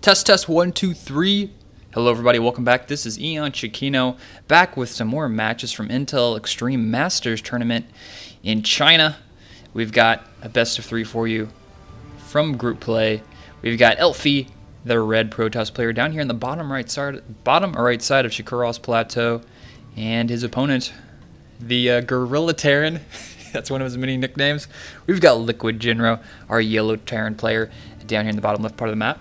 Test, test, 1, 2, 3. Hello everybody, welcome back. This is EonShiKeno, back with some more matches from Intel Extreme Masters Tournament in China. We've got a best of 3 for you from group play. We've got Elfi, the red Protoss player, down here in the bottom right side of Shikurov's plateau, and his opponent, the Gorilla Terran. That's one of his many nicknames. We've got LiquidJinro, our yellow Terran player, down here in the bottom left part of the map.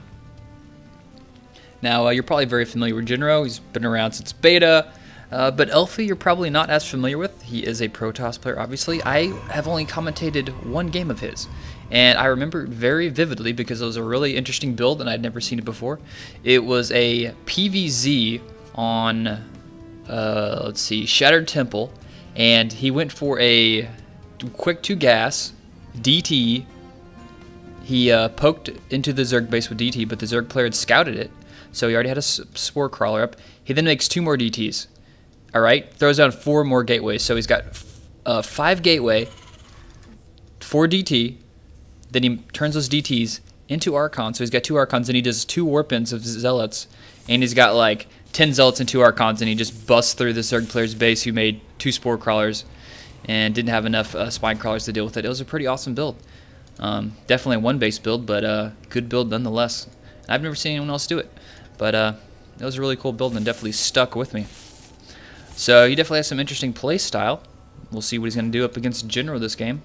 Now, you're probably very familiar with Jinro. He's been around since beta, but Elfi you're probably not as familiar with. He is a Protoss player, obviously. I have only commentated one game of his, and I remember it very vividly because it was a really interesting build, and I'd never seen it before. It was a PvZ on, let's see, Shattered Temple, and he went for a quick 2-gas DT. He poked into the Zerg base with DT, but the Zerg player had scouted it. So he already had a spore crawler up. He then makes 2 more DTs. Alright, throws down 4 more gateways. So he's got 5 gateway, 4 DT. Then he turns those DTs into Archons. So he's got 2 Archons, and he does 2 warp-ins of Zealots. And he's got like 10 Zealots and 2 Archons, and he just busts through the Zerg player's base who made 2 spore crawlers and didn't have enough spine crawlers to deal with it. It was a pretty awesome build. Definitely a 1-base build, but good build nonetheless. I've never seen anyone else do it. But it was a really cool build and definitely stuck with me. So he definitely has some interesting play style. We'll see what he's going to do up against Jinro this game.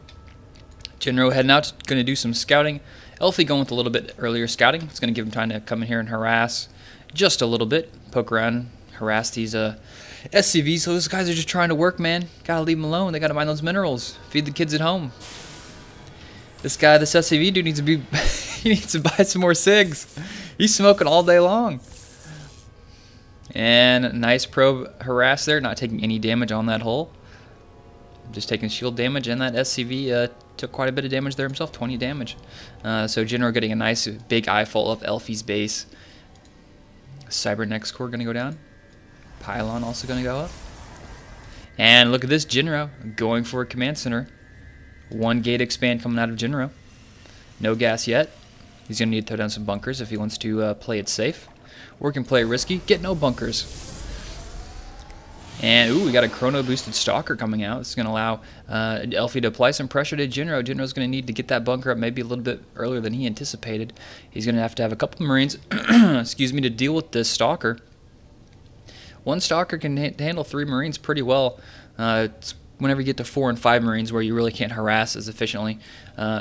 Jinro heading out, going to do some scouting. Elfi going with a little bit earlier scouting. It's going to give him time to come in here and harass just a little bit. Poke around, harass these SCVs. So those guys are just trying to work, man. Gotta leave them alone. They gotta mine those minerals. Feed the kids at home. This guy, this SCV dude needs to be... he needs to buy some more SIGs. He's smoking all day long. And nice probe harass there, not taking any damage on that hole. Just taking shield damage, and that SCV took quite a bit of damage there himself, 20 damage. So Jinro getting a nice big eyeful of Elfi's base. Cybernex core going to go down. Pylon also going to go up. And look at this Jinro going for a command center. 1 gate expand coming out of Jinro. No gas yet. He's going to need to throw down some bunkers if he wants to play it safe. Or can play risky. Get no bunkers. And, ooh, we got a chrono-boosted Stalker coming out. This is going to allow Elfi to apply some pressure to Jinro. Jinro's going to need to get that bunker up maybe a little bit earlier than he anticipated. He's going to have a couple Marines, excuse me, to deal with this Stalker. 1 Stalker can handle 3 Marines pretty well. It's whenever you get to 4 and 5 Marines where you really can't harass as efficiently.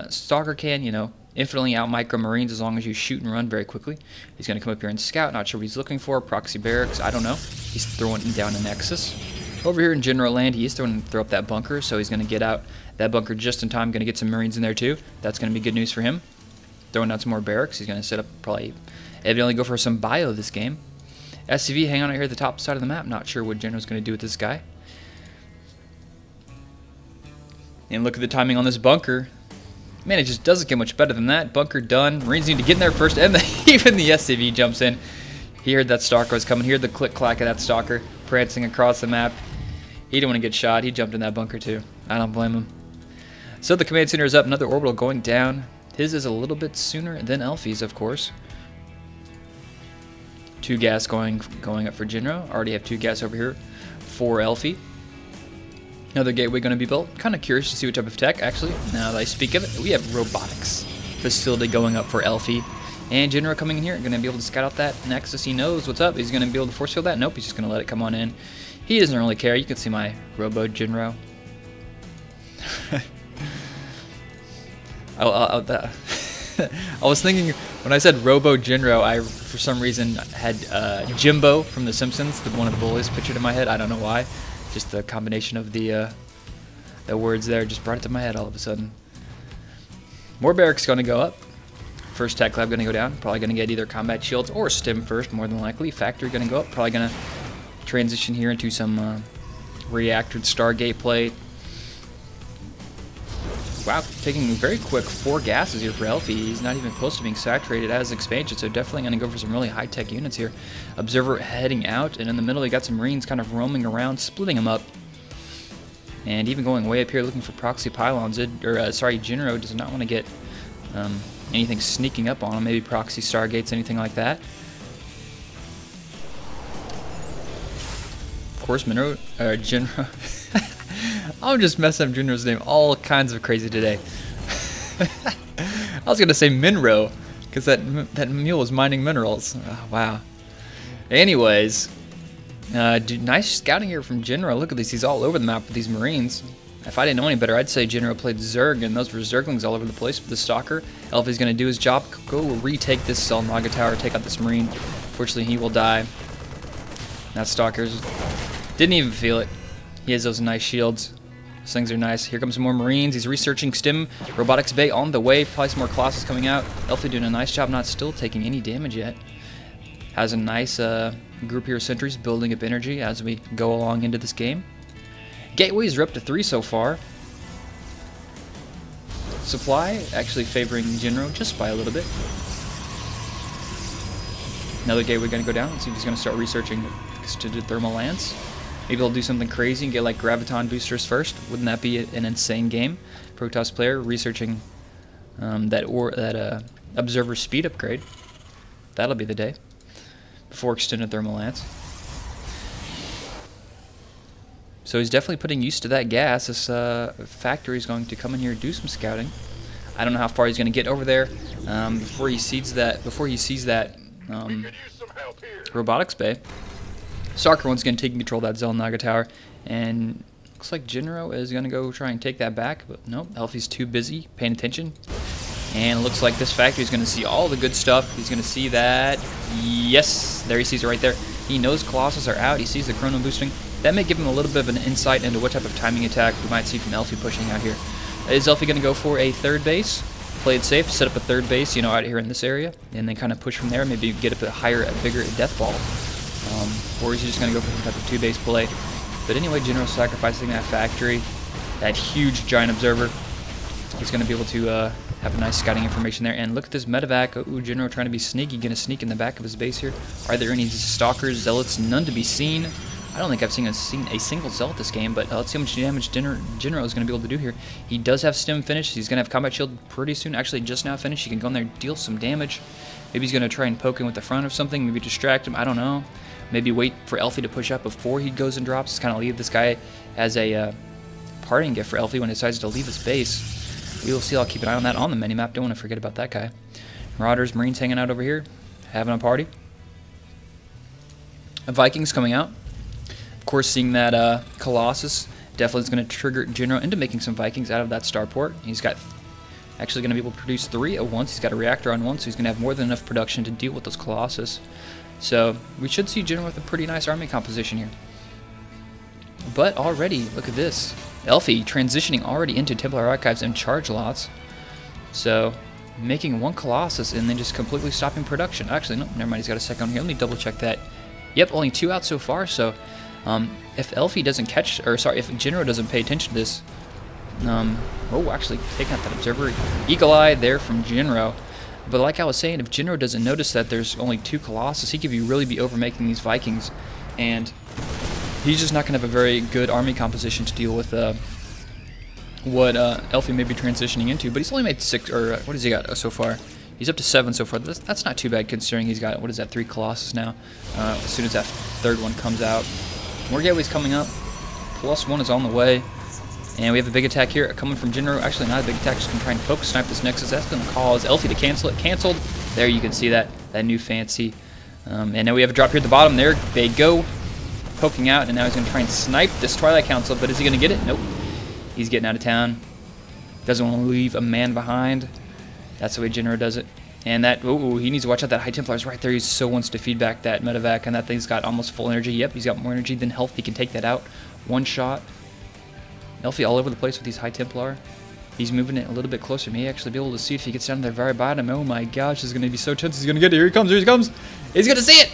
Stalker can, you know, infinitely out micro Marines as long as you shoot and run very quickly. He's going to come up here and scout. Not sure what he's looking for. Proxy barracks. I don't know. He's throwing down a Nexus. Over here in General Land, he is throw up that bunker, so he's going to get out that bunker just in time. Going to get some Marines in there too. That's going to be good news for him. Throwing out some more barracks. He's going to set up probably evidently go for some bio this game. SCV hang on out here at the top side of the map. Not sure what Jinro's going to do with this guy. And look at the timing on this bunker. Man, it just doesn't get much better than that. Bunker done. Marines need to get in there first, and even the SCV jumps in. He heard that Stalker was coming. He heard the click-clack of that Stalker prancing across the map. He didn't want to get shot. He jumped in that bunker too. I don't blame him. So the command center is up. Another orbital going down. His is a little bit sooner than Elfi's, of course. 2 gas going up for Jinro. Already have 2 gas over here for Elfi. Another gateway going to be built. Kind of curious to see what type of tech, actually. Now that I speak of it, we have robotics facility going up for Elfi. And Jinro coming in here, going to be able to scout out that Nexus. He knows what's up. He's going to be able to force field that. Nope, he's just going to let it come on in. He doesn't really care. You can see my Robo Jinro. I was thinking, when I said Robo Jinro, I, for some reason, had Jimbo from The Simpsons, one of the bullies, pictured in my head. I don't know why. Just the combination of the words there just brought it to my head all of a sudden. More barracks going to go up. First tech lab going to go down. Probably going to get either combat shields or stim first, more than likely. Factory going to go up. Probably going to transition here into some reactored Stargate play. Wow, taking very quick 4 gases here for Elfi. He's not even close to being saturated as expansion, so definitely going to go for some really high-tech units here. Observer heading out, and in the middle he got some Marines kind of roaming around, splitting them up. And even going way up here looking for proxy pylons. Jinro does not want to get anything sneaking up on him. Maybe proxy stargates, anything like that. Of course, Jinro. I'm just messing up Jinro's name all kinds of crazy today. I was gonna say Minro, because that mule was mining minerals. Oh, wow. Anyways, dude, nice scouting here from Jinro. Look at this, he's all over the map with these Marines. If I didn't know any better, I'd say Jinro played Zerg, and those were Zerglings all over the place with the Stalker. Elfi's gonna do his job, go retake this Zelnaga tower, take out this Marine. Fortunately, he will die. That Stalker's didn't even feel it. He has those nice shields. Those things are nice. Here comes some more Marines. He's researching Stim Robotics Bay on the way. Probably some more Colossus coming out. Elfi doing a nice job, not still taking any damage yet. Has a nice group here of sentries building up energy as we go along into this game. Gateways are up to 3 so far. Supply actually favoring Jinro just by a little bit. Another gateway going to go down. Let's see if he's going to start researching extended thermal lance. Maybe he'll do something crazy and get like graviton boosters first. Wouldn't that be an insane game? Protoss player researching that observer speed upgrade. That'll be the day. Before extended thermal lance. So he's definitely putting use to that gas. This factory is going to come in here and do some scouting. I don't know how far he's going to get over there before he sees that. Robotics bay. Starker once again taking control of that Zelnaga tower, and looks like Jinro is going to go try and take that back, but nope, Elfi's too busy paying attention. And it looks like this factory is going to see all the good stuff. He's going to see that. Yes, there he sees it right there. He knows Colossus are out. He sees the chrono boosting. That may give him a little bit of an insight into what type of timing attack we might see from Elfi pushing out here. Is Elfi going to go for a third base? Play it safe, set up a third base, you know, out here in this area, and then kind of push from there. Maybe get up a higher, a bigger death ball. Or is he just going to go for some type of 2-base play? But anyway, Jinro sacrificing that factory, that huge giant observer. He's going to be able to have a nice scouting information there. And look at this medevac. Ooh, Jinro trying to be sneaky, going to sneak in the back of his base here. Are there any stalkers, zealots? None to be seen. I don't think I've seen a single zealot this game, but let's see how much damage Jinro is going to be able to do here. He does have stim finished. He's going to have combat shield pretty soon. Actually, just now finished. He can go in there and deal some damage. Maybe he's going to try and poke him with the front of something. Maybe distract him. I don't know. Maybe wait for Elfi to push up before he goes and drops. Just kind of leave this guy as a parting gift for Elfi when he decides to leave his base. We will see. I'll keep an eye on that on the minimap. Don't want to forget about that guy. Marauders, Marines hanging out over here, having a party. Vikings coming out. Of course, seeing that Colossus definitely is going to trigger Jinro into making some Vikings out of that starport. He's got actually going to be able to produce 3 at once. He's got a reactor on 1, so he's going to have more than enough production to deal with those Colossus. So we should see Jinro with a pretty nice army composition here. But already, look at this. Elfi transitioning already into Templar Archives and charge lots. So making 1 Colossus and then just completely stopping production. Actually, no, never mind. He's got a second here. Let me double check that. Yep, only 2 out so far. So if Elfi doesn't catch, or sorry, if Jinro doesn't pay attention to this, oh, actually taking out that observer. Eagle eye there from Jinro. But like I was saying, if Jinro doesn't notice that there's only 2 Colossus, he could really be overmaking these Vikings, and he's just not going to have a very good army composition to deal with what Elfi may be transitioning into. But he's only made 6, or what has he got so far? He's up to 7 so far. That's not too bad considering he's got, what is that, 3 Colossus now. As soon as that 3rd one comes out. More gateways coming up. +1 is on the way. And we have a big attack here coming from Jinro. Actually, not a big attack, just going to try and poke snipe this Nexus. That's going to cause Elfi to cancel it. Canceled. There you can see that new fancy. And now we have a drop here at the bottom. There they go. Poking out, and now he's going to try and snipe this Twilight Council. But is he going to get it? Nope. He's getting out of town. Doesn't want to leave a man behind. That's the way Jinro does it. And that, ooh, he needs to watch out. That High Templar is right there. He so wants to feed back that medevac, and that thing's got almost full energy. Yep, he's got more energy than health. He can take that out. 1 shot. Elfi all over the place with these High Templar. He's moving it a little bit closer. May actually be able to see if he gets down to the very bottom. Oh my gosh, this is going to be so tense. He's going to get it. Here he comes. Here he comes. He's going to see it.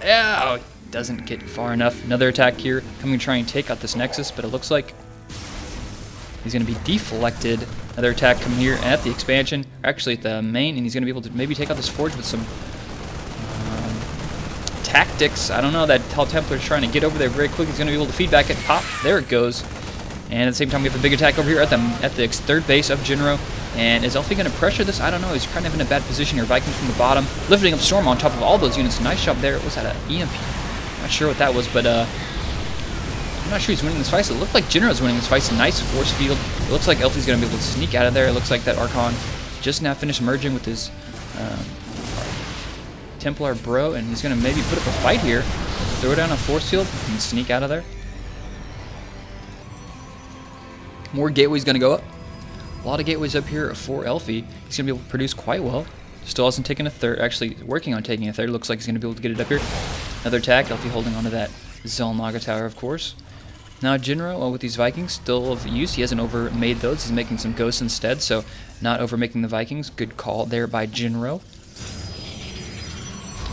Yeah, oh, doesn't get far enough. Another attack here. Coming to try and take out this Nexus, but it looks like he's going to be deflected. Another attack coming here at the expansion. Actually at the main, and he's going to be able to maybe take out this Forge with some tactics. I don't know. That High Templar is trying to get over there very quick. He's going to be able to feed back it. Pop. There it goes. And at the same time, we have a big attack over here at the 3rd base of Jinro. And is Elfi going to pressure this? I don't know. He's kind of in a bad position here. Viking from the bottom, lifting up Storm on top of all those units. Nice job there. Was that an EMP? Not sure what that was, but I'm not sure he's winning this fight. So it looked like Jinro's winning this fight. It's a nice force field. It looks like Elfi's going to be able to sneak out of there. It looks like that Archon just now finished merging with his Templar bro, and he's going to maybe put up a fight here. Throw down a force field and sneak out of there. More gateways going to go up. A lot of gateways up here for Elfi. He's going to be able to produce quite well. Still hasn't taken a third. Actually, working on taking a third. Looks like he's going to be able to get it up here. Another attack. Elfi holding onto that Zelnaga tower, of course. Now Jinro, with these Vikings, still of use. He hasn't overmade those. He's making some ghosts instead, so not overmaking the Vikings. Good call there by Jinro.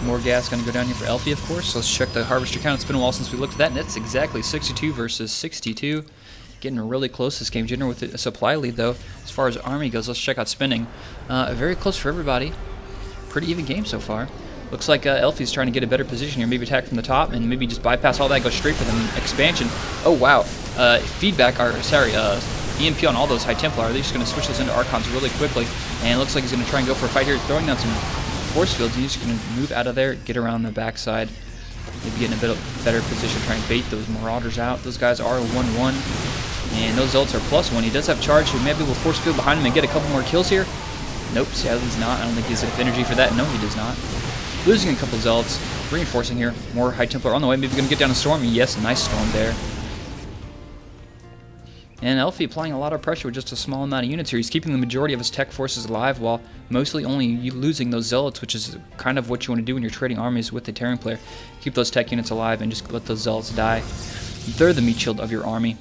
More gas going to go down here for Elfi, of course. So let's check the harvester count. It's been a while since we looked at that, and it's exactly 62 versus 62. Getting really close this game. Jinro with a supply lead, though. As far as army goes, let's check out spending. Very close for everybody. Pretty even game so far. Looks like Elfi's trying to get a better position here. Maybe attack from the top and maybe just bypass all that, go straight for the expansion. Oh, wow. Feedback, or sorry, EMP on all those High Templar. They're just going to switch those into Archons really quickly. And it looks like he's going to try and go for a fight here, throwing down some force fields. He's just going to move out of there, get around the backside. Maybe get in a bit of better position, try and bait those Marauders out. Those guys are 1-1. And those ults are +1. He does have charge, so maybe we'll force field behind him and get a couple more kills here. Nope, sadly he's not. I don't think he has enough energy for that. No, he does not. Losing a couple of zealots, reinforcing here. More High Templar on the way. Maybe going to get down a Storm. Yes, nice Storm there. And Elfi applying a lot of pressure with just a small amount of units here. He's keeping the majority of his tech forces alive while mostly only losing those zealots, which is kind of what you want to do when you're trading armies with the Terran player. Keep those tech units alive and just let those zealots die. They're the meat shield of your army.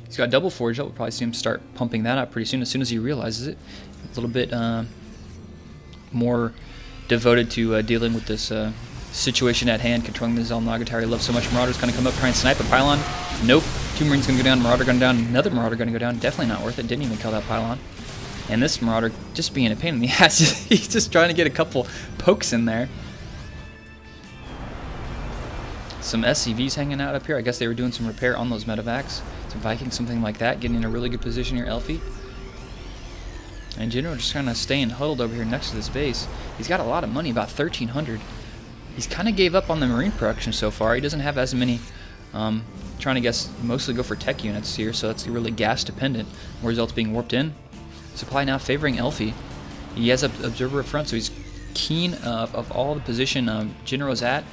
He's got double forge up. We'll probably see him start pumping that up pretty soon as he realizes it. A little bit more devoted to dealing with this situation at hand, controlling the Zelnaga tower. He loves so much. Marauder's going to come up, try and snipe a pylon. Nope. 2 Marines going to go down. Marauder going down. Another Marauder going to go down. Definitely not worth it. Didn't even kill that pylon. And this Marauder just being a pain in the ass. He's just trying to get a couple pokes in there. Some SCVs hanging out up here. I guess they were doing some repair on those medevacs. Some Vikings, something like that. Getting in a really good position here, Elfi. And Jinro just kind of staying huddled over here next to this base. He's got a lot of money, about 1,300. He's kind of gave up on the Marine production so far. He doesn't have as many. Trying to guess, mostly go for tech units here, so that's really gas dependent. More results being warped in. Supply now favoring Elfi. He has an observer up front, so he's keen of all the position Jinro's at.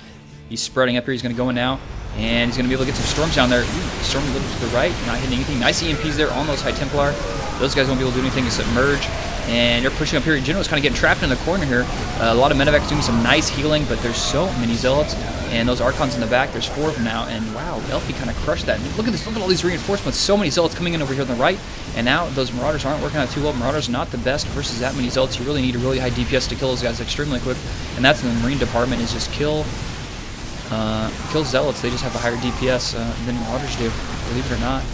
He's spreading up here. He's going to go in now, and he's going to be able to get some storms down there. Ooh, storm a little to the right, not hitting anything. Nice EMPs there on those High Templar. Those guys won't be able to do anything except merge. And they're pushing up here. Jinro's kind of getting trapped in the corner here. A lot of medevacs doing some nice healing, but there's so many zealots. And those Archons in the back, there's 4 of them now. And wow, Elfi kind of crushed that. And look at this, look at all these reinforcements. So many zealots coming in over here on the right. And now those Marauders aren't working out too well. Marauders not the best versus that many zealots. You really need a really high DPS to kill those guys extremely quick. And that's in the Marine department, is just kill zealots. They just have a higher DPS than Marauders do, believe it or not.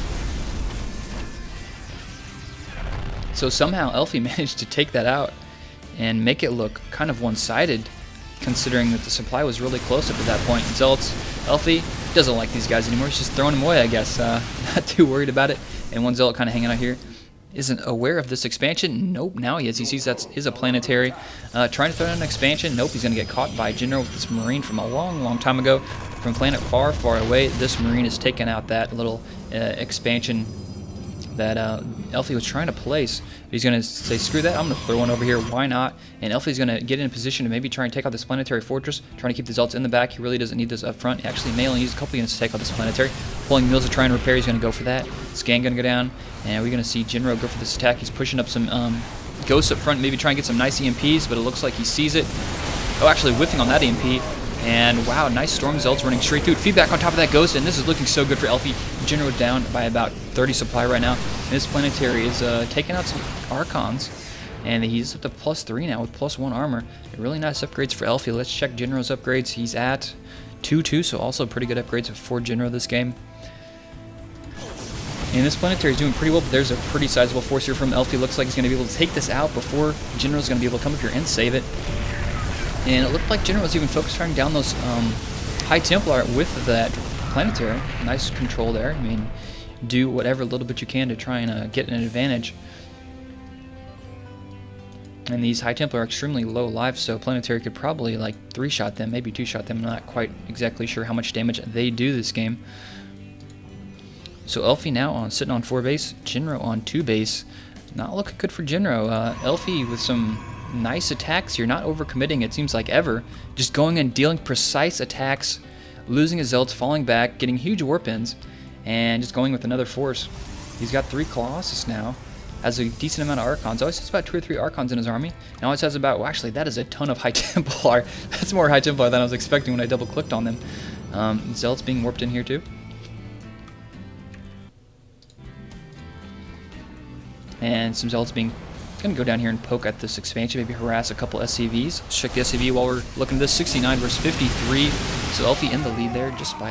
So somehow Elfi managed to take that out and make it look kind of one-sided, considering that the supply was really close up to that point. Zealots, Elfi doesn't like these guys anymore. He's just throwing them away, I guess. Not too worried about it. And one zealot kind of hanging out here. Isn't aware of this expansion. Nope, now he is. He sees that is a planetary. Trying to throw in an expansion. Nope, he's going to get caught by Jinro with this Marine from a long, long time ago. From a planet far, far away. This Marine has taken out that little expansion that Elfi was trying to place. He's going to say, screw that, I'm going to throw one over here, why not? And Elfi's going to get in a position to maybe try and take out this planetary fortress, trying to keep the zealots in the back. He really doesn't need this up front. He actually may only use a couple units to take out this planetary. Pulling mills to try and repair, he's going to go for that. Scan going to go down, and we're going to see Jinro go for this attack. He's pushing up some ghosts up front, maybe try and get some nice EMPs, but it looks like he sees it. Oh, actually whiffing on that EMP. And wow, nice storm zealots running straight through it. Feedback on top of that ghost, and this is looking so good for Elfi. Jinro down by about 30 supply right now. And this planetary is taking out some Archons, and he's up to +3 now with +1 armor. Really nice upgrades for Elfi. Let's check Jinro's upgrades. He's at 2-2, so also pretty good upgrades for Jinro this game. And this planetary is doing pretty well, but there's a pretty sizable force here from Elfi. Looks like he's going to be able to take this out before Jinro's going to be able to come up here and save it. And it looked like Jinro was even focusing down those High Templar with that planetary. Nice control there. I mean, do whatever little bit you can to try and get an advantage. And these High Templar are extremely low life, so Planetary could probably like 3-shot them, maybe 2-shot them. I'm not quite exactly sure how much damage they do this game. So Elfi now sitting on 4 base, Jinro on 2 base. Not looking good for Jinro. Elfi with some nice attacks here, not overcommitting it seems like ever. Just going and dealing precise attacks, losing his Zealots, falling back, getting huge warp ins, and just going with another force. He's got 3 Colossus now. Has a decent amount of Archons. Always has about 2 or 3 Archons in his army. And always has about, well, actually, that is a ton of High Templar. That's more High Templar than I was expecting when I double-clicked on them. Zealots being warped in here, too. And some Zealots being... going to go down here and poke at this expansion, maybe harass a couple SCVs. Let's check the SCV while we're looking at this. 69 versus 53. So Elfi in the lead there just by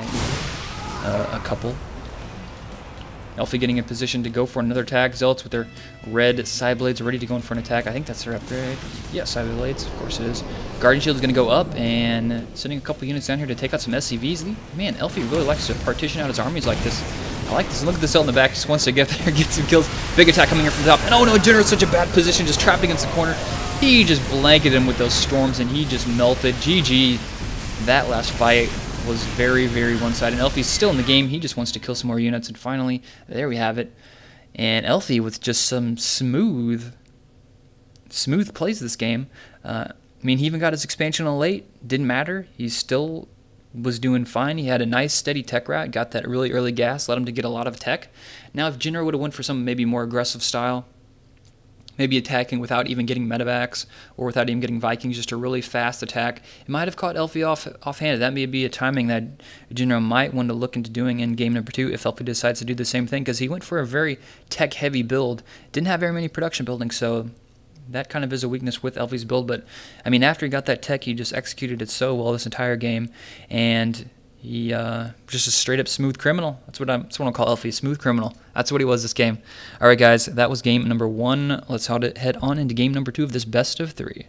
a couple. Elfi getting in position to go for another attack. Zealots with their red side blades ready to go in for an attack. I think that's their upgrade. Yeah, side blades, of course it is. Guardian Shield is going to go up and sending a couple units down here to take out some SCVs. Man, Elfi really likes to partition out his armies like this. I like this. Look at the Zealot in the back. Just wants to get there, get some kills. Big attack coming here from the top. And oh no, Jinro's such a bad position, just trapped against the corner. He just blanketed him with those storms and he just melted. GG. That last fight was very, very one-sided. Elfi's still in the game. He just wants to kill some more units. And finally, there we have it. And Elfi with just some smooth plays this game. I mean, he even got his expansion on late. Didn't matter. He still was doing fine. He had a nice steady tech route. Got that really early gas. Let him to get a lot of tech. Now, if Jinro would have went for some maybe more aggressive style, maybe attacking without even getting medevacs or without even getting Vikings, just a really fast attack, it might have caught Elfi offhanded. That may be a timing that Jinro might want to look into doing in game number 2 if Elfi decides to do the same thing, because he went for a very tech-heavy build. Didn't have very many production buildings, so that kind of is a weakness with Elfi's build. But, I mean, after he got that tech, he just executed it so well this entire game, and he just a straight-up smooth criminal. That's what I'll call Elfi, smooth criminal. That's what he was this game. All right, guys, that was game number 1. Let's head on into game number 2 of this best of 3.